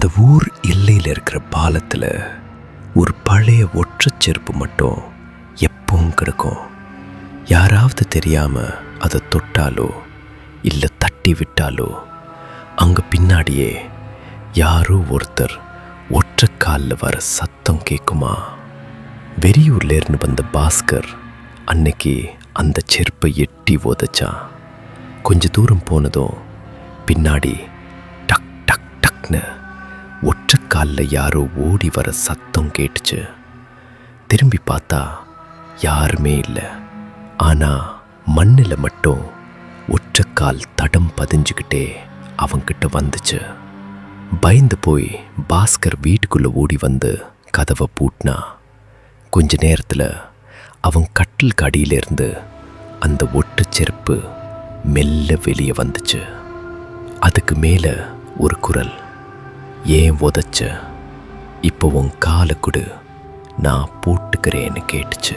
அந்த ஊர் எல்லையில் இருக்கிற பாலத்தில் ஒரு பழைய ஒற்றைச் செருப்பு மட்டும் எப்பவும் கிடக்கும். யாராவது தெரியாமல் அதை தொட்டாலோ இல்லை தட்டி விட்டாலோ அங்கே பின்னாடியே யாரோ ஒருத்தர் ஒற்றை காலில் வர சத்தம் கேட்குமா. வெறியூர்லேருந்து வந்த பாஸ்கர் அன்னைக்கு அந்த செருப்பை எட்டி உதைச்சான். கொஞ்ச தூரம் போனதும் பின்னாடி டக் டக் டக்னு ஒற்றை காலில் யாரோ ஓடி வர சத்தம் கேட்டுச்சு. திரும்பி பார்த்தா யாருமே இல்லை. ஆனால் மண்ணில் மட்டும் ஒற்றைக்கால் தடம் பதிஞ்சுக்கிட்டே அவங்கிட்ட வந்துச்சு. பயந்து போய் பாஸ்கர் வீட்டுக்குள்ளே ஓடி வந்து கதவை பூட்டினா. கொஞ்ச நேரத்தில் அவன் கட்டில் கடியிலிருந்து அந்த ஒற்றை செருப்பு மெல்ல வெளியே வந்துச்சு. அதுக்கு மேலே ஒரு குரல், ஏன் உதைச்ச, இப்போ உன் காலை கொடு, நான் போட்டுக்கிறேன்னு கேட்டுச்சு.